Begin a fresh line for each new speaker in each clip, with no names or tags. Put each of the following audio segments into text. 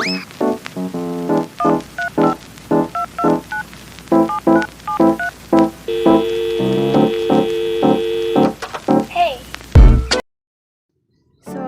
So,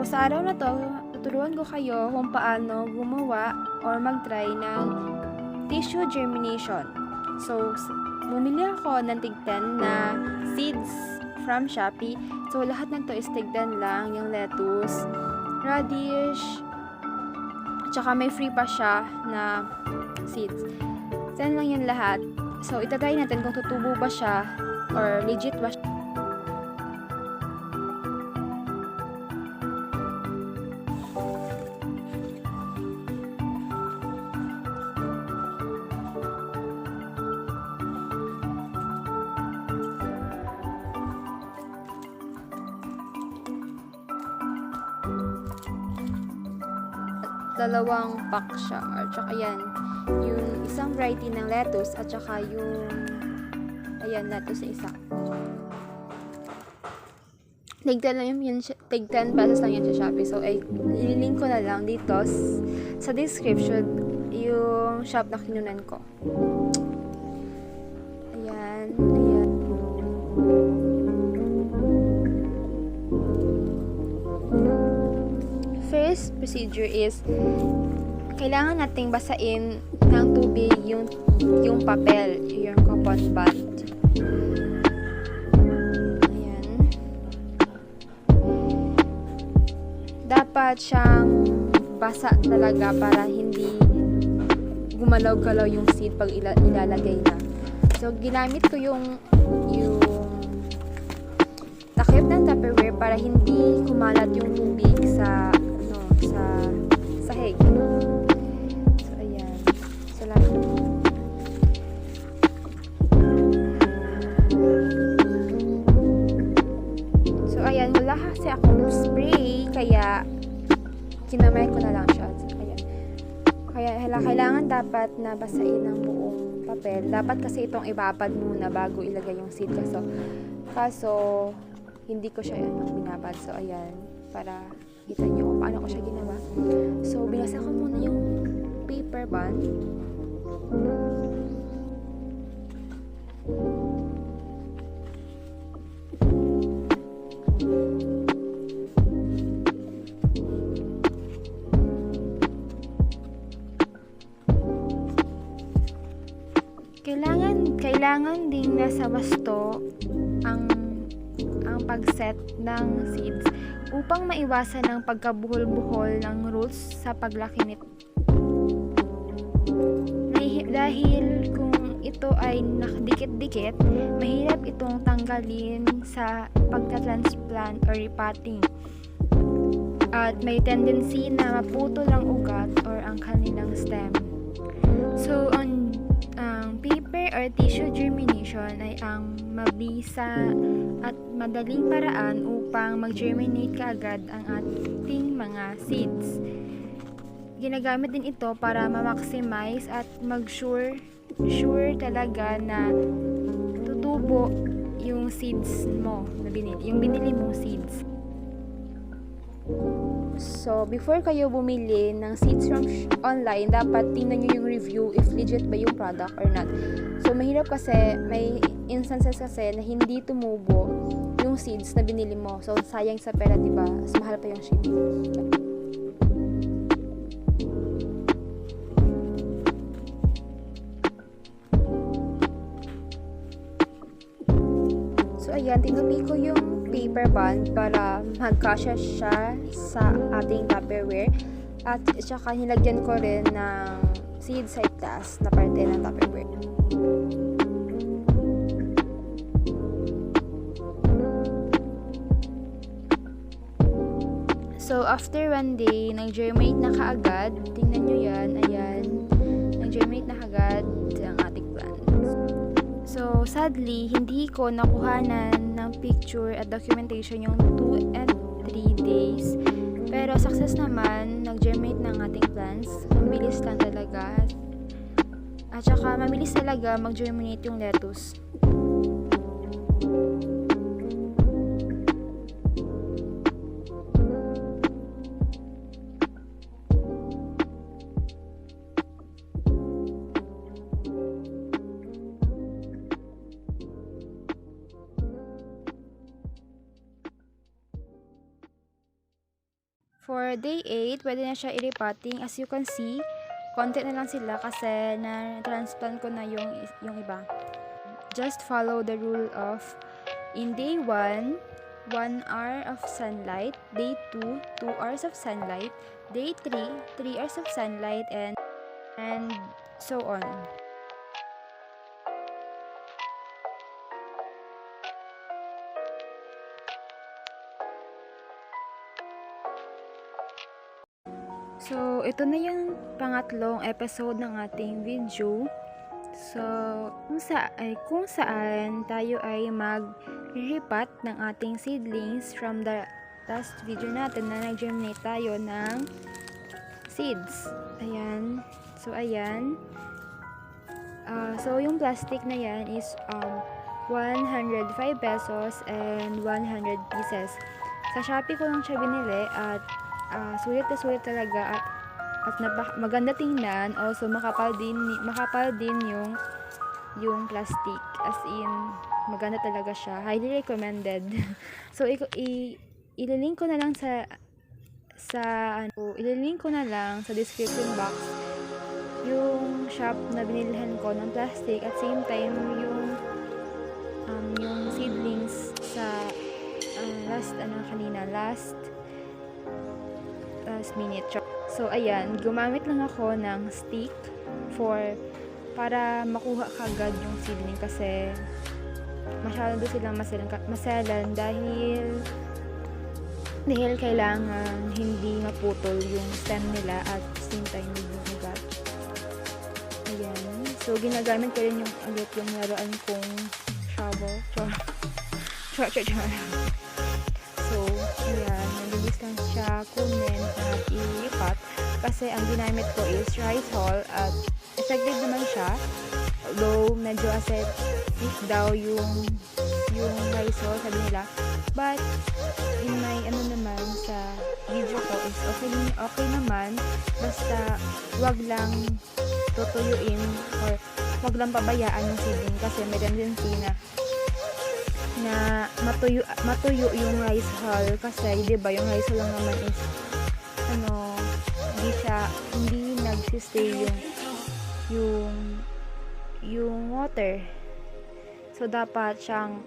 sa araw na to, tuturuan ko kayo kung paano gumawa or mag-try ng tissue germination. So, bumili ako ng tig 10 na seeds from Shopee. So, lahat ng to is tig 10 lang, yung lettuce, radish, tsaka may free pa siya na seeds. 10 lang yung lahat. So, itatry natin kung tutubo ba siya or legit ba siya. Dalawang pack siya, at saka yan, yung isang variety ng lettuce, at saka yung, ayan, lettuce na isa. Tig 10 lang yun, tig 10 pesos lang yan sa Shopee. So, ay, ililink ko na lang dito sa description yung shop na kinunan ko. Ayan, ayan. First procedure is kailangan nating basain ng tubig yung papel, yung coupon band. Ayan. Dapat siyang basa talaga para hindi gumalaw-galaw yung seed pag ilalagay na. So, ginamit ko yung takip ng Tupperware para hindi kumalat yung tubig sa sahig. So, ayan. So, ayan. Wala kasi akong spray, kaya kinamay ko na lang siya. Ayan. Kaya kailangan dapat na basain ng buong papel. Dapat kasi itong ibabad muna bago ilagay yung seed. Kaso hindi ko siya binabad. So, ayan. Para kita nyo kung paano ko siya ginawa. So, binasa ko muna yung paper band. Kailangan ding nasa wasto ang pag-set ng seeds upang maiwasan ang pagkabuhol-buhol ng roots sa paglaki nito. Dahil kung ito ay nakadikit-dikit, mahirap itong tanggalin sa pagka-transplant or repotting. At may tendency na maputol ang ugat or ang kanilang stem. So, ang paper or tissue germination ay ang mabisa at madaling paraan upang mag-germinate kaagad ang ating mga seeds. Ginagamit din ito para ma-maximize at mag-sure talaga na tutubo yung seeds mo, yung binili mong seeds. So, before kayo bumili ng seeds from online, dapat tingnan nyo yung review if legit ba yung product or not. So, mahirap kasi, may instances kasi na hindi tumubo yung seeds na binili mo. So, sayang sa pera, diba? Mas mahal pa yung shipping. So, ayan, tinupi ko yung paper band para magkasya siya sa ating Tupperware, at saka nilagyan ko rin ng seed sa itaas na parte ng Tupperware. So, after 1 day, nag-germinate na kaagad. Tingnan nyo yan, ayan. Nag-germinate na kaagad ang ating plant. So, sadly, hindi ko nakuhanan ng picture at documentation yung 2 and 3 days. Pero success naman, nag-germinate ng ating plants. Mabilis lang talaga. At saka, mabilis talaga mag-germinate yung lettuce. For day 8, pwede na siya i-repotting. As you can see, konti na lang sila kasi na-transplant ko na yung iba. Just follow the rule of in day 1, 1 hour of sunlight. Day 2, 2 hours of sunlight. Day 3, 3 hours of sunlight, and so on. So, ito na yung pangatlong episode ng ating video. So, kung saan tayo ay mag-repot ng ating seedlings from the last video natin na nag-germinate tayo ng seeds. Ayan. So, ayan. So, yung plastic na yan is 105 pesos and 100 pieces. Sa Shopee ko lang siya binili at sulit na sulit talaga at maganda tingnan. Also makapal din yung plastic, as in maganda talaga siya, highly recommended. So ililink ko na lang sa description box yung shop na binilhan ko ng plastic, at same time yung seedlings sa last minute. So ayan, gumamit lang ako ng stick para makuha kagad yung seedling kasi masyado silang maselan dahil kailangan hindi maputol yung stem nila at same time yung ugat. Ayan. So ginagamit ko rin yung laruan kong shovel. So, ayan, mabilis lang siya kunin at i-repot kasi ang ginamit ko is rice hull at effective naman siya, although medyo acidic daw yung rice hull, sabi nila, but in my naman sa video ko is okay naman, basta wag lang tutuyuin or wag lang pabayaan yung seedling kasi may tendency na matuyo yung rice hull kasi 'di ba yung rice hull lang naman is hindi nagsistay yung water, so dapat siyang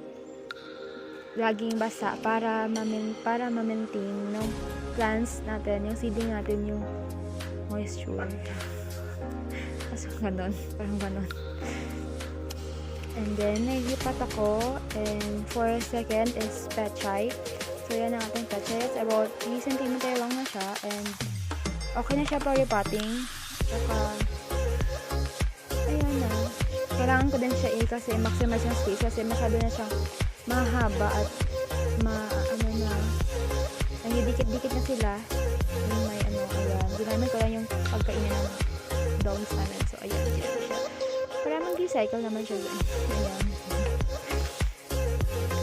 laging basa para ma-maintain ng plants natin, yung seedling natin, yung moisture. Kasi parang ganon. And then, naglipat ako, and for a second is petchay. So, yan ang ating petchay. It's about 3 cm lang na siya, and okay na siya for repotting. Saka, ayan na. Kailangan ko din siya kasi maximize yung space kasi masyado na siyang mahaba at nagdidikit-dikit na sila. Yung may ayan. Ginamit ko lang yung pagkainin ng downs namin. So, ayan, siya. Para mag-recycle naman siya dun. Ayan.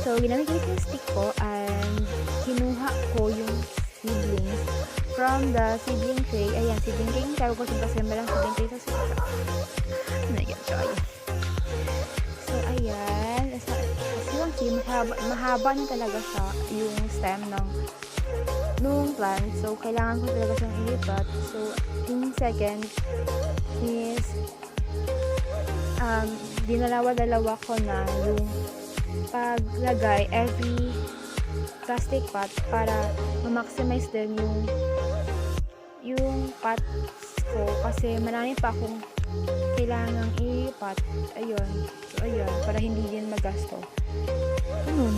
So, ginamit ko yung stick ko and kinuha ko yung seedlings from the seedling tray. Ayan, seedling tray. Yung tawag ko kasi malang seedling tray sa sila. So, ayan. As you can see, mahaba na talaga siya yung stem nung plant. So, kailangan ko talaga siyang ilipat. So, in second is dinalawa-dalawa ko na yung paglagay every plastic pot para ma-maximize din yung pots ko kasi marami pa akong kailangang i-pot. Ayun. So, ayun. Para hindi din magasto. Ganun.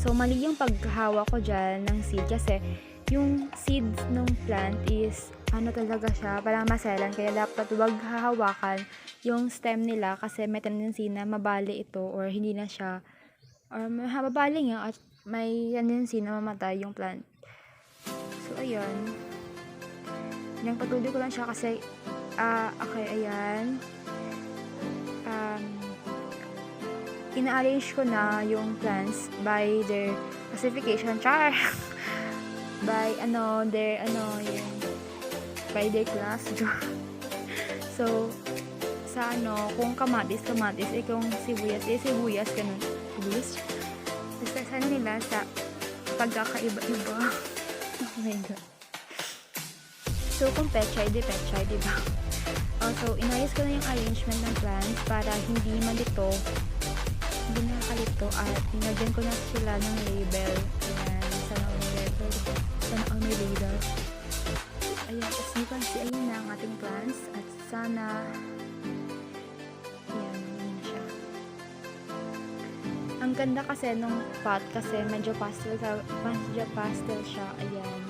So, mali yung paghahawa ko dyan ng seed kasi yung seeds ng plant is talaga siya, parang maselan, kaya dapat wag hahawakan yung stem nila kasi may tendency na mabali ito or hindi na siya, or mabali nga at may tendency na mamatay yung plant. So, ayun. Yung patuloy ko lang siya kasi okay, ayan. Ina-arrange ko na yung plants by their classification chart. by their class. So sa kung kamatis, kung sibuyas, ganun. Sibuyas? Basta sa nila sa pagkakaiba-iba. Oh my God. So, kung pechay, di ba? So, inayos ko na yung arrangement ng plants para hindi malito, hindi nakakalito, at nilagyan ko na sila ng label. Ayan, sana all may label. Ayan, as you can see, ayun na ang ating plants, at sana, ayan, yun siya. Ang ganda kasi nung pot kasi medyo pastel siya, ayan.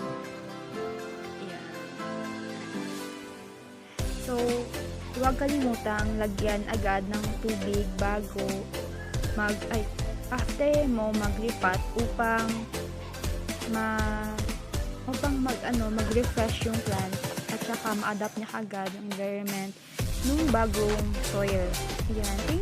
So, huwag kalimutang lagyan agad ng tubig bago after mo maglipat upang mag-refresh yung plant at saka ma-adapt niya agad yung environment nung bagong soil. Ayan.